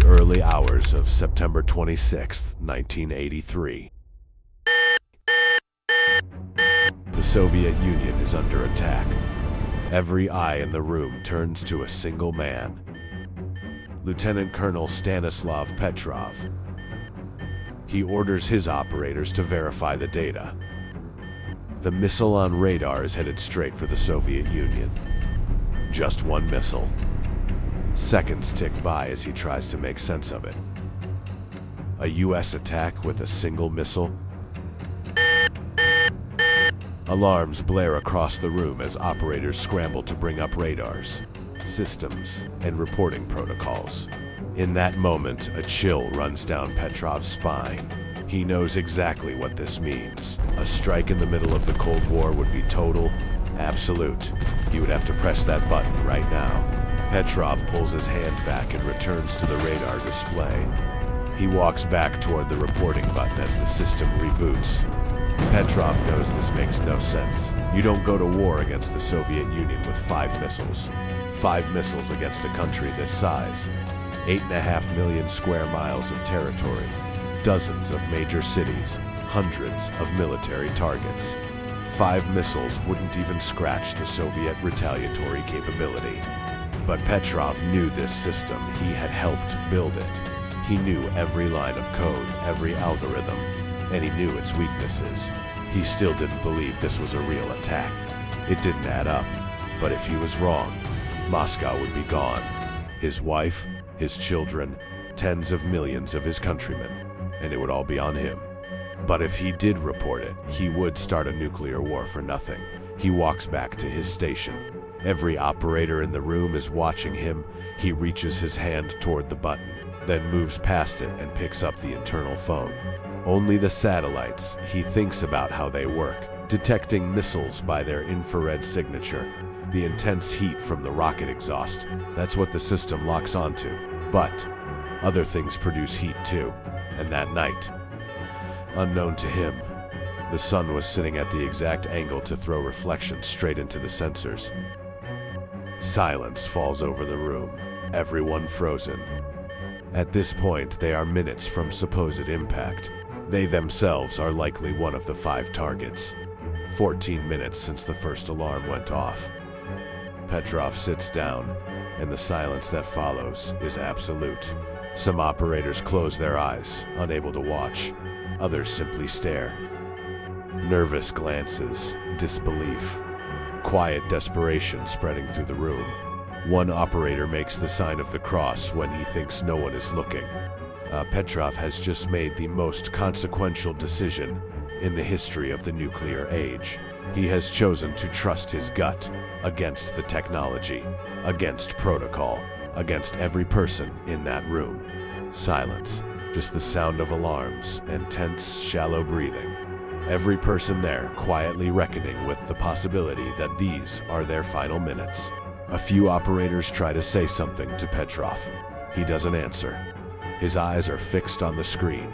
the early hours of September 26, 1983. The Soviet Union is under attack. Every eye in the room turns to a single man. Lieutenant Colonel Stanislav Petrov. He orders his operators to verify the data. The missile on radar is headed straight for the Soviet Union. Just one missile. Seconds tick by as he tries to make sense of it. A US attack with a single missile? Alarms blare across the room as operators scramble to bring up radars, systems, and reporting protocols. In that moment, a chill runs down Petrov's spine. He knows exactly what this means. A strike in the middle of the Cold War would be total, absolute. He would have to press that button right now. Petrov pulls his hand back and returns to the radar display. He walks back toward the reporting button as the system reboots. Petrov knows this makes no sense. You don't go to war against the Soviet Union with 5 missiles. 5 missiles against a country this size. 8.5 million square miles of territory. Dozens of major cities. Hundreds of military targets. 5 missiles wouldn't even scratch the Soviet retaliatory capability. But Petrov knew this system. He had helped build it. He knew every line of code, every algorithm, and he knew its weaknesses. He still didn't believe this was a real attack. It didn't add up. But if he was wrong, Moscow would be gone. His wife, his children, tens of millions of his countrymen, and it would all be on him. But if he did report it, he would start a nuclear war for nothing. He walks back to his station. Every operator in the room is watching him. He reaches his hand toward the button, then moves past it and picks up the internal phone. Only the satellites. He thinks about how they work, detecting missiles by their infrared signature. The intense heat from the rocket exhaust. That's what the system locks onto. But other things produce heat too. And that night, unknown to him, the sun was sitting at the exact angle to throw reflections straight into the sensors. Silence falls over the room, everyone frozen. At this point, they are minutes from supposed impact. They themselves are likely one of the 5 targets. 14 minutes since the first alarm went off. Petrov sits down, and the silence that follows is absolute. Some operators close their eyes, unable to watch. Others simply stare. Nervous glances, disbelief. Quiet desperation spreading through the room. One operator makes the sign of the cross when he thinks no one is looking. Petrov has just made the most consequential decision in the history of the nuclear age. He has chosen to trust his gut against the technology, against protocol, against every person in that room. Silence, just the sound of alarms and tense, shallow breathing. Every person there quietly reckoning with the possibility that these are their final minutes. A few operators try to say something to Petrov. He doesn't answer. His eyes are fixed on the screen,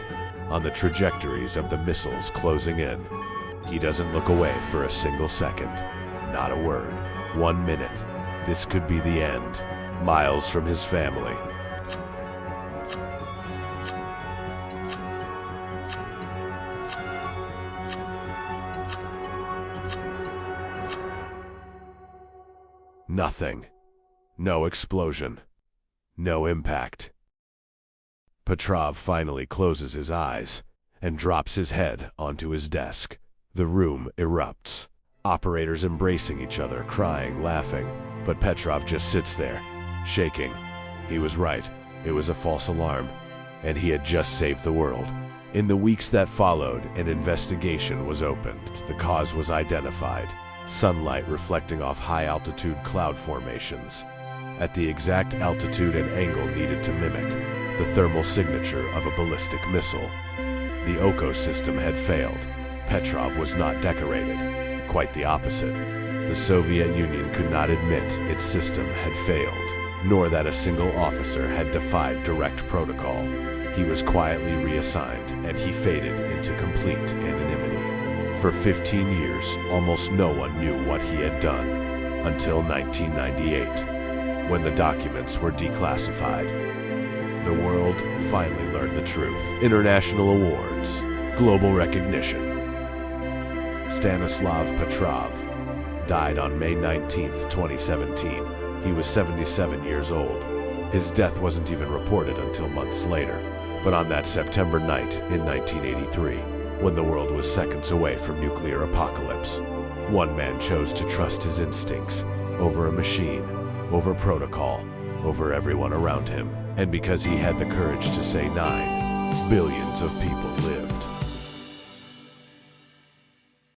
on the trajectories of the missiles closing in. He doesn't look away for a single second. Not a word. 1 minute. This could be the end. Miles from his family. Nothing. No explosion. No impact. Petrov finally closes his eyes and drops his head onto his desk. The room erupts. Operators embracing each other, crying, laughing. But Petrov just sits there, shaking. He was right. It was a false alarm, and he had just saved the world. In the weeks that followed, an investigation was opened. The cause was identified. Sunlight reflecting off high-altitude cloud formations. At the exact altitude and angle needed to mimic the thermal signature of a ballistic missile. The Oko system had failed. Petrov was not decorated. Quite the opposite. The Soviet Union could not admit its system had failed, nor that a single officer had defied direct protocol. He was quietly reassigned, and he faded into complete anonymity. For 15 years, almost no one knew what he had done, until 1998, when the documents were declassified. the world finally learned the truth. International awards, global recognition. Stanislav Petrov died on May 19, 2017. He was 77 years old. His death wasn't even reported until months later. But on that September night in 1983, when the world was seconds away from nuclear apocalypse, one man chose to trust his instincts over a machine, over protocol, over everyone around him. And because he had the courage to say 9, billions of people lived.